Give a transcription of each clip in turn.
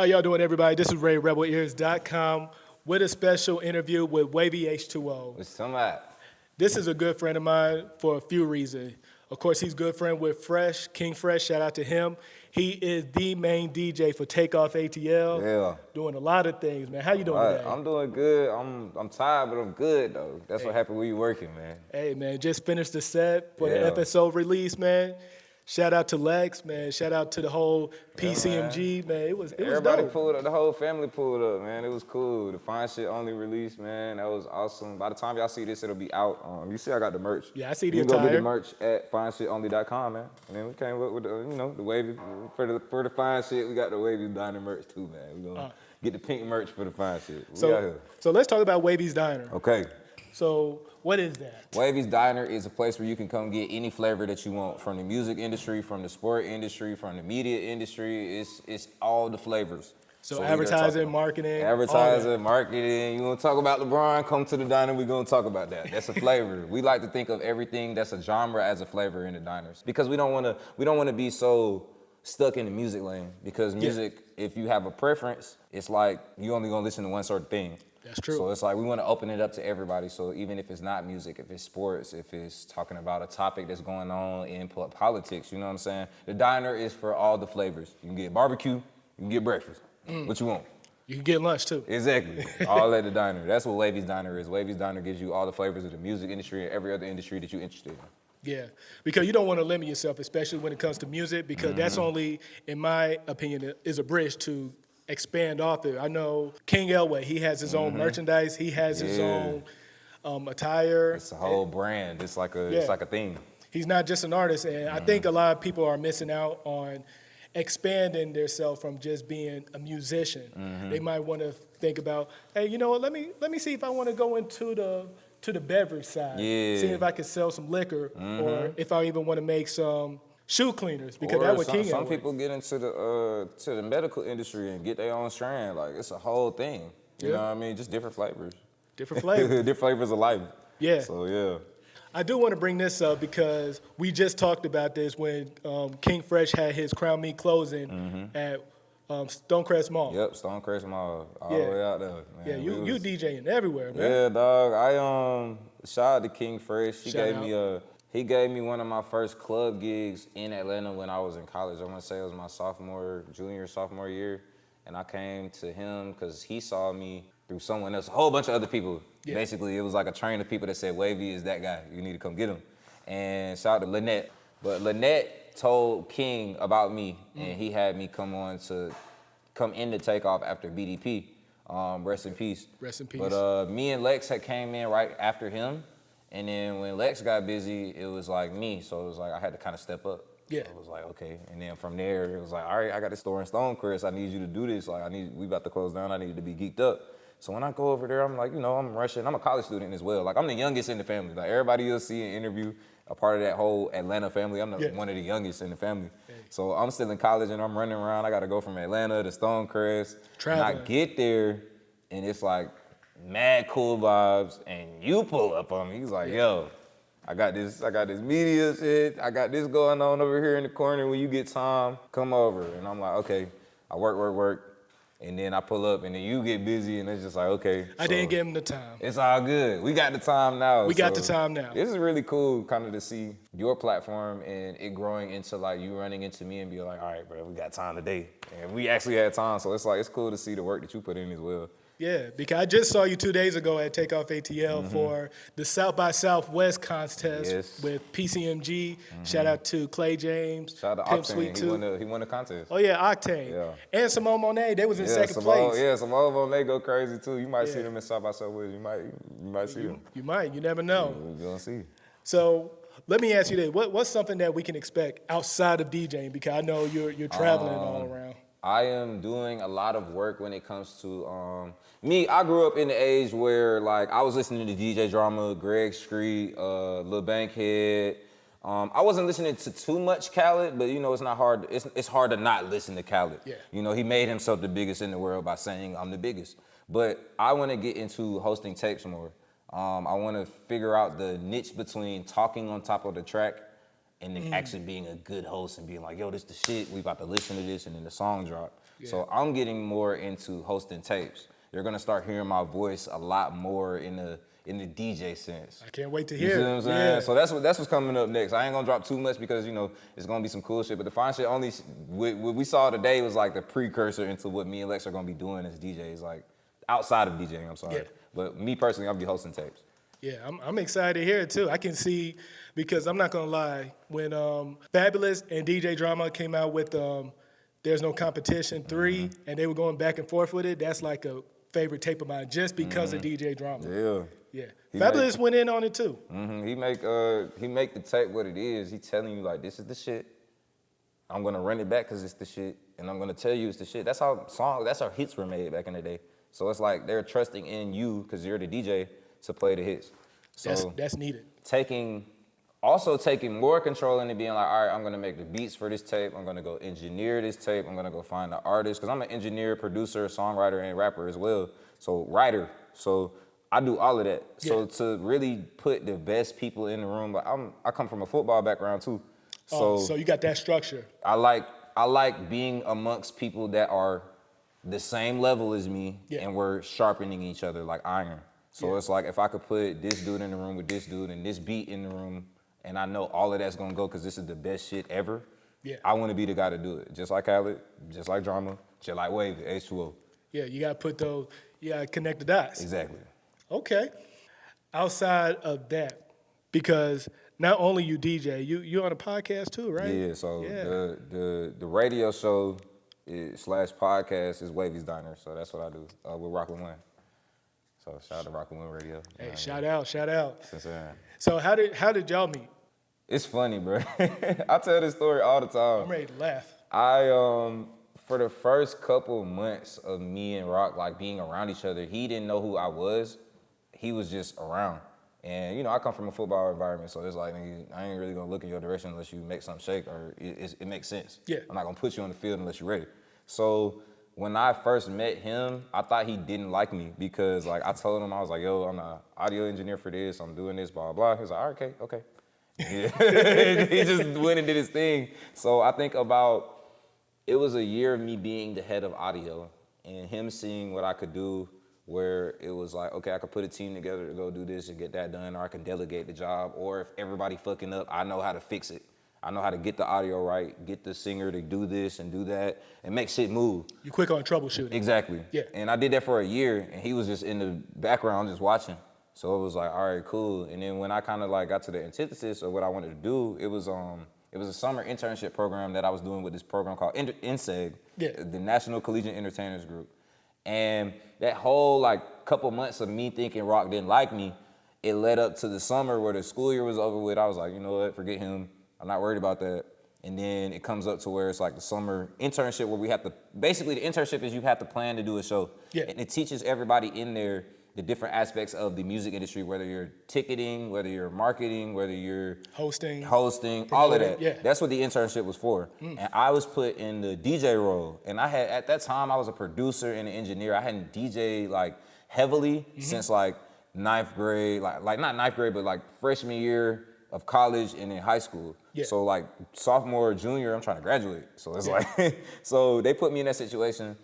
How y'all doing, everybody? This is RayRebelEars.com with a special interview with Wavy H²O. What's some at? This is a good friend of mine for a few reasons. Of course, he's a good friend with Fresh, King Fresh. Shout out to him. He is the main DJ for Takeoff ATL. Yeah. Doing a lot of things, man. How you doing today? I'm doing good. I'm tired, but I'm good though. That's what happened when you working, man. Hey, man, just finished the set for the Yeah. FSO release, man. Shout out to Lex, man. Shout out to the whole PCMG, man. It was Everybody dope. pulled up. The whole family pulled up, man. It was cool. The Fine Shit only release, man. That was awesome. By the time y'all see this, it'll be out. You see, I got the merch. Yeah, I see the You can go get attire. the merch at fineshitonly.com, man. And then we came up with the Wavy for the Fine Shit. We got the Wavy Diner merch too, man. We gonna get the pink merch for the Fine Shit. We out here. So let's talk about Wavy's Diner. Okay. So what is that? Wavy's Diner is a place where you can come get any flavor that you want from the music industry, from the sport industry, from the media industry. It's all the flavors. So advertising, marketing. Advertising, marketing. You want to talk about LeBron? Come to the diner. We're going to talk about that. That's a flavor. We like to think of everything that's a genre as a flavor in the diners because we don't want to be so stuck in the music lane because music, if you have a preference, it's like you only going to listen to one sort of thing. That's true. So it's like we want to open it up to everybody. So even if it's not music, if it's sports, if it's talking about a topic that's going on in politics, you know what I'm saying? The diner is for all the flavors. You can get barbecue, you can get breakfast. What you want? You can get lunch too. Exactly. All at the diner. That's what Wavy's Diner is. Wavy's Diner gives you all the flavors of the music industry and every other industry that you're interested in. Yeah, because you don't want to limit yourself, especially when it comes to music, because that's only, in my opinion, is a bridge to expand off it. I know King Elway, he has his own merchandise, he has his own attire. It's a whole brand. It's like a thing. He's not just an artist, and I think a lot of people are missing out on expanding themselves from just being a musician. They might want to think about, hey, you know what? Let me see if I want to go into the beverage side. Yeah. See if I can sell some liquor, or if I even want to make some shoe cleaners, because Or that's what King some Elway. people get into the medical industry and get their own strand. Like it's a whole thing. You know what I mean? Just different flavors. Different flavors. Different flavors of life. Yeah. So yeah. I do want to bring this up because we just talked about this when King Fresh had his Crown Me closing at Stonecrest Mall. Yep, Stonecrest Mall, all the way out there. Man. Yeah, you DJing everywhere, man. Yeah, dog. I shout out to King Fresh. He gave me one of my first club gigs in Atlanta when I was in college. I want to say it was my junior, sophomore year. And I came to him because he saw me through someone else, a whole bunch of other people. Yeah. Basically, it was like a train of people that said, Wavy is that guy. You need to come get him. And shout out to Lynette. But Lynette told King about me, and he had me come in to Takeoff after BDP. Rest in peace. Rest in peace. But me and Lex had came in right after him. And then when Lex got busy, it was like me. So it was like I had to kind of step up. Yeah. So it was like, okay. And then from there, it was like, all right, I got this store in Stonecrest. I need you to do this. Like, we about to close down. I need to be geeked up. So when I go over there, I'm like, I'm rushing. I'm a college student as well. Like, I'm the youngest in the family. Like, everybody you'll see in interview, a part of that whole Atlanta family. I'm one of the youngest in the family. Hey. So I'm still in college and I'm running around. I got to go from Atlanta to Stonecrest. Traveling. And I get there and it's like mad cool vibes. And you pull up on me. He's like, yo, I got this media shit. I got this going on over here in the corner. When you get time, come over. And I'm like, okay. I work. And then I pull up, and then you get busy, and it's just like, okay. I didn't give him the time. It's all good. We got the time now. We got the time now. This is really cool, kind of to see your platform and it growing into like you running into me and be like, all right, bro, we got time today. And we actually had time, so it's like, it's cool to see the work that you put in as well. Yeah, because I just saw you 2 days ago at Takeoff ATL for the South by Southwest contest with PCMG. Shout out to Clay James. Shout out to Pimp Octane. Sweet He won the contest. Oh yeah, Octane. Yeah. And Simone Monet, they was in second place. Yeah, Simone Monet go crazy too. You might see them in South by Southwest. You might see them. You might. You never know. You're gonna see. So let me ask you this: what's something that we can expect outside of DJing? Because I know you're traveling all around. I am doing a lot of work when it comes to me. I grew up in the age where like I was listening to DJ Drama, Greg Street, Lil Bankhead. I wasn't listening to too much Khaled, but it's not hard. It's hard to not listen to Khaled. Yeah. He made himself the biggest in the world by saying I'm the biggest. But I want to get into hosting tapes more. I want to figure out the niche between talking on top of the track and then actually being a good host and being like, yo, this the shit, we about to listen to this, and then the song drop. So I'm getting more into hosting tapes. You're gonna start hearing my voice a lot more in the DJ sense. I can't wait to You hear see it. what I'm saying? Yeah. So that's what's coming up next. I ain't gonna drop too much because it's gonna be some cool shit. But the fine shit only what we saw today was like the precursor into what me and Lex are gonna be doing as DJs, like outside of DJing. I'm sorry, but me personally, I'll be hosting tapes. Yeah, I'm excited to hear it too. I can see, because I'm not gonna lie, when Fabulous and DJ Drama came out with There's No Competition 3, and they were going back and forth with it, that's like a favorite tape of mine just because of DJ Drama. Yeah. Yeah. Fabulous went in on it too. He make the tape what it is. He telling you like, this is the shit. I'm gonna run it back because it's the shit, and I'm gonna tell you it's the shit. That's how hits were made back in the day. So it's like they're trusting in you because you're the DJ to play the hits. So That's needed. taking more control into being like, all right, I'm gonna make the beats for this tape. I'm gonna go engineer this tape. I'm gonna go find the artist, because I'm an engineer, producer, songwriter, and rapper as well. So writer. So I do all of that. So to really put the best people in the room, like I come from a football background too. So you got that structure. I like being amongst people that are the same level as me, and we're sharpening each other like iron. So it's like, if I could put this dude in the room with this dude and this beat in the room, and I know all of that's gonna go because this is the best shit ever, I wanna be the guy to do it. Just like Khaled, just like Drama, just like Wavy H²O. Yeah, you gotta connect the dots. Exactly. Okay. Outside of that, because not only you DJ, you on a podcast too, right? Yeah, so the radio show slash podcast is Wavy's Diner, so that's what I do with Rockland One. So shout out to Rockland One Radio. Hey, shout out. Sincere. So how did y'all meet? It's funny, bro. I tell this story all the time. I'm ready to laugh. For the first couple months of me and Rock like being around each other, he didn't know who I was. He was just around. And I come from a football environment, so it's like, I ain't really gonna look in your direction unless you make something shake or it makes sense. Yeah. I'm not gonna put you on the field unless you're ready. So when I first met him, I thought he didn't like me because like I told him, I was like, yo, I'm an audio engineer for this, I'm doing this, blah, blah. He was like, all right, okay. Yeah. He just went and did his thing. So I think it was a year of me being the head of audio and him seeing what I could do, where it was like, okay, I could put a team together to go do this and get that done, or I can delegate the job, or if everybody fucking up, I know how to fix it. I know how to get the audio right, get the singer to do this and do that, and make shit move. You quick on troubleshooting. Exactly. Yeah. And I did that for a year, and he was just in the background just watching. So it was like, all right, cool. And then when I kind of like got to the antithesis of what I wanted to do, it was a summer internship program that I was doing with this program called NSEG, the National Collegiate Entertainers Group. And that whole like couple months of me thinking Rock didn't like me, it led up to the summer where the school year was over with. I was like, you know what, forget him. I'm not worried about that. And then it comes up to where it's like the summer internship where we have to, basically the internship is you have to plan to do a show. Yeah. And it teaches everybody in there the different aspects of the music industry, whether you're ticketing, whether you're marketing, whether you're hosting, all of that. Yeah. That's what the internship was for. And I was put in the DJ role. And I had, at that time, I was a producer and an engineer. I hadn't DJed like heavily since like ninth grade, like not ninth grade, but like freshman year of college and in high school. Yeah. So like sophomore, junior, I'm trying to graduate. So it's like, so they put me in that situation.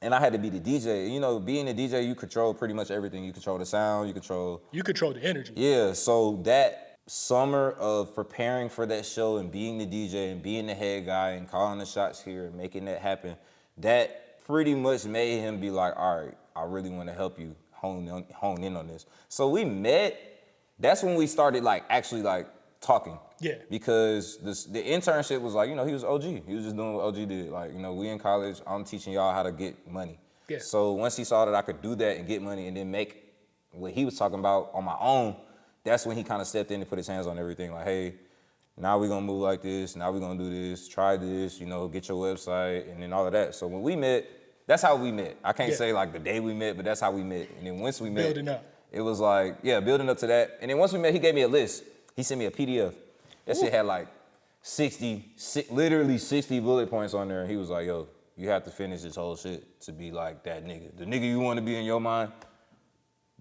And I had to be the DJ. Being a DJ, you control pretty much everything. You control the sound, you control the energy. Yeah, so that summer of preparing for that show and being the DJ and being the head guy and calling the shots here and making that happen, that pretty much made him be like, all right, I really want to help you hone in on this. So we met. That's when we started actually talking. Yeah. Because the internship was like, he was OG. He was just doing what OG did. We in college, I'm teaching y'all how to get money. Yeah. So once he saw that I could do that and get money and then make what he was talking about on my own, that's when he kind of stepped in and put his hands on everything. Like, hey, now we're gonna move like this, now we're gonna do this, try this, get your website, and then all of that. So when we met, that's how we met. I can't say the day we met, but that's how we met. And then once we met, building up. It was building up to that. And then once we met, he gave me a list. He sent me a PDF. That shit had literally 60 bullet points on there. And he was like, yo, you have to finish this whole shit to be like that nigga. The nigga you want to be in your mind,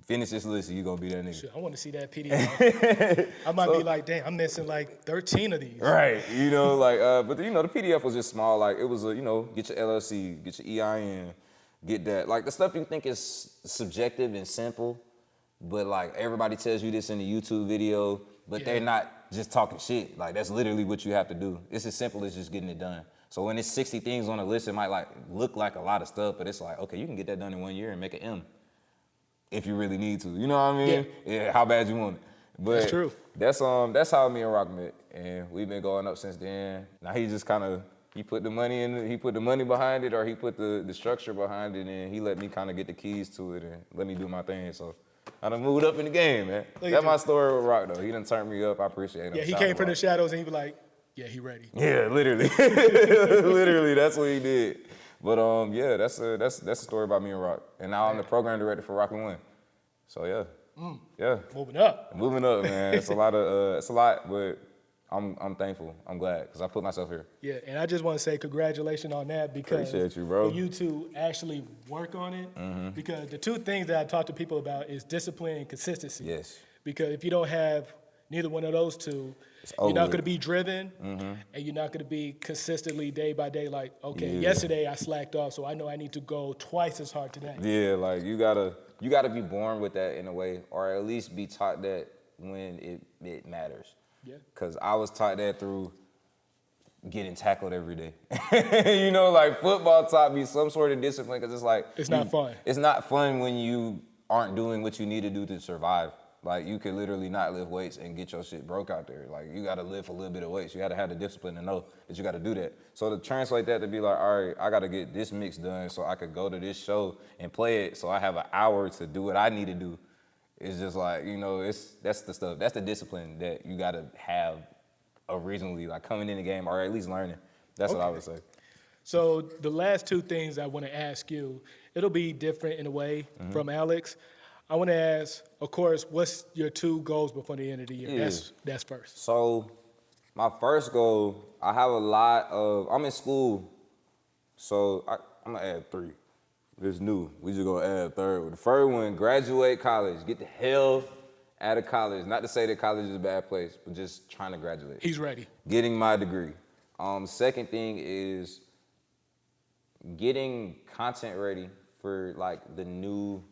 Finish this list and you gonna be that nigga. Shit, I want to see that PDF. I might be like, damn, I'm missing like 13 of these. Right, you know, like, but you know, the PDF was just small. Like, it was you know, get your LLC, get your EIN, get that. Like, the stuff you think is subjective and simple, but like everybody tells you this in the YouTube video, but they're not just talking shit. Like, that's literally what you have to do. It's as simple as just getting it done. So when it's 60 things on the list, it might like look like a lot of stuff, but it's like, okay, you can get that done in 1 year and make an M. If you really need to, you know what I mean? Yeah, how bad you want it. But that's true. That's how me and Rock met, and we've been going up since then. Now he just kind of he put the money behind it, or he put the structure behind it, and he let me kind of get the keys to it and let me do my thing. So I done moved up in the game, man. That's my story with Rock though. He done turned me up. I appreciate him. Yeah, he came from the shadows and he was like, yeah, he ready. Yeah, literally, literally, that's what he did. But yeah, that's a story about me and Rock. And now I'm the program director for Rock and Win. So yeah, Moving up, man. It's a lot, but I'm thankful. I'm glad because I put myself here. Yeah, and I just want to say congratulations on that because appreciate you, bro. For you to actually work on it, because the two things that I talk to people about is discipline and consistency. Yes. Because if you don't have neither one of those two, you're not going to be driven, and you're not going to be consistently day by day. Like, okay, yesterday I slacked off, so I know I need to go twice as hard today. Yeah, like you gotta be born with that in a way, or at least be taught that when it matters. Yeah. Cause I was taught that through getting tackled every day. You know, like football taught me some sort of discipline, cause it's like it's not fun. It's not fun when you aren't doing what you need to do to survive. Like, you could literally not lift weights and get your shit broke out there. Like, you got to lift a little bit of weights. You got to have the discipline to know that you got to do that. So to translate that to be like, all right, I got to get this mix done so I could go to this show and play it so I have an hour to do what I need to do. It's just like, you know, that's the stuff. That's the discipline that you got to have originally, like coming in the game or at least learning. That's what I would say. So the last two things I want to ask you, it'll be different in a way from Alex. I want to ask, of course, what's your two goals before the end of the year? Yeah. That's first. So my first goal, I have I'm in school, so I'm going to add 3. It's new. We just going to add a third. The first one, graduate college. Get the hell out of college. Not to say that college is a bad place, but just trying to graduate. He's ready. Getting my degree. Second thing is getting content ready for like the new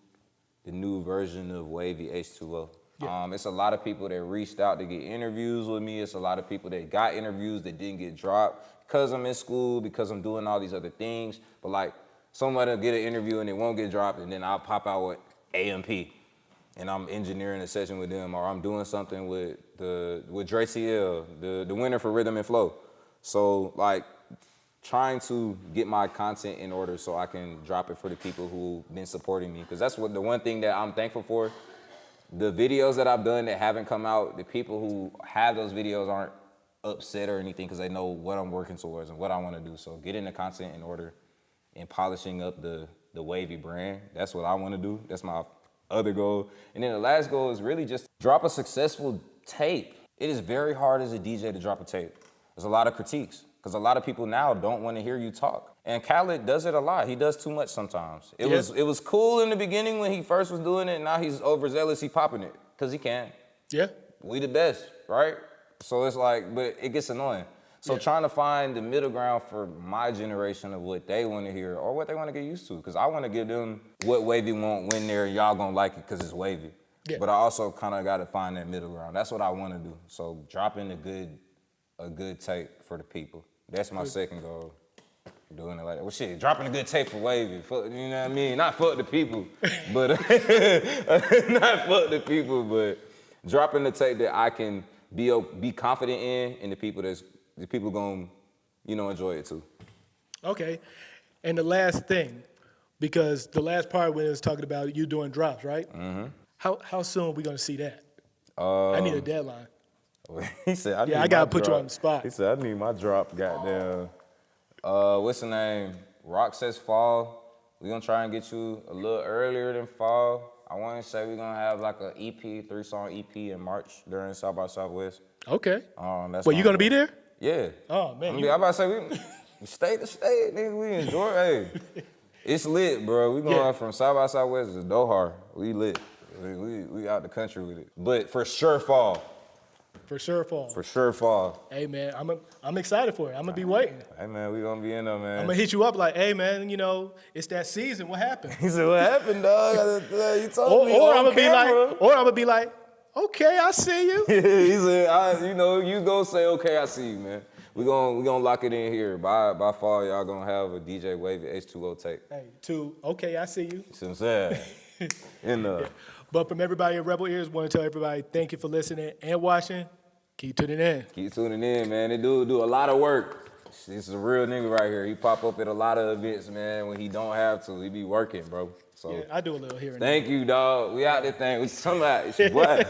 version of Wavy H²O. Yeah. It's a lot of people that reached out to get interviews with me. It's a lot of people that got interviews that didn't get dropped because I'm in school, because I'm doing all these other things. But like, somebody will get an interview and it won't get dropped, and then I'll pop out with AMP, and I'm engineering a session with them, or I'm doing something with Dre CL, the winner for Rhythm and Flow. So like, trying to get my content in order so I can drop it for the people who've been supporting me. Because that's the one thing that I'm thankful for. The videos that I've done that haven't come out, the people who have those videos aren't upset or anything because they know what I'm working towards and what I want to do. So getting the content in order and polishing up the Wavy brand, that's what I want to do. That's my other goal. And then the last goal is really just drop a successful tape. It is very hard as a DJ to drop a tape. There's a lot of critiques. Because a lot of people now don't want to hear you talk. And Khaled does it a lot. He does too much sometimes. It was cool in the beginning when he first was doing it, and now he's overzealous, he popping it. Because he can. Yeah. We the best, right? So it's like, but it gets annoying. So trying to find the middle ground for my generation of what they want to hear or what they want to get used to. Because I want to give them what Wavy want when y'all gonna like it because it's Wavy. Yeah. But I also kind of got to find that middle ground. That's what I want to do. So dropping a good tape for the people. That's my second goal. Doing it like that. Well, shit, dropping a good tape for Wavy. You know what I mean? Not fuck the people, but not fuck the people, but dropping the tape that I can be confident in, and the people gonna, enjoy it too. Okay, and the last thing, because the last part when it was talking about you doing drops, right? Mm-hmm. How soon are we gonna see that? I need a deadline. He said, I gotta put you on the spot. He said, I need my drop, goddamn. What's the name? Rock says fall. We're gonna try and get you a little earlier than fall. I wanna say we're gonna have like an EP, 3-song EP in March during South by Southwest. Okay. Well, you gonna be there? Yeah. Oh, man. I'm about to say, we state to state, nigga, we enjoy it. Hey, it's lit, bro. We going from South by Southwest to Doha. We lit. We out the country with it. But for sure fall. For sure fall. For sure fall. Hey, man, I'm excited for it. I'm going to be waiting. Hey, man, we gonna be in there, man. I'm going to hit you up like, hey, man, you know, it's that season. What happened? He said, what happened, dog? You told me Or I'm on camera. going to be like, okay, I see you. He said, you go say, okay, I see you, man. We gonna lock it in here. By fall, y'all gonna have a DJ Wavy H²O tape. Hey, okay, I see you. See what I'm saying? Yeah. But from everybody at Rebel Ears, want to tell everybody thank you for listening and watching. Keep tuning in. Keep tuning in, man. They do a lot of work. This is a real nigga right here. He pop up at a lot of events, man, when he don't have to. He be working, bro. So Yeah, I do a little here and there. thank you, dog. We out there thing. We somebody. It's your boy.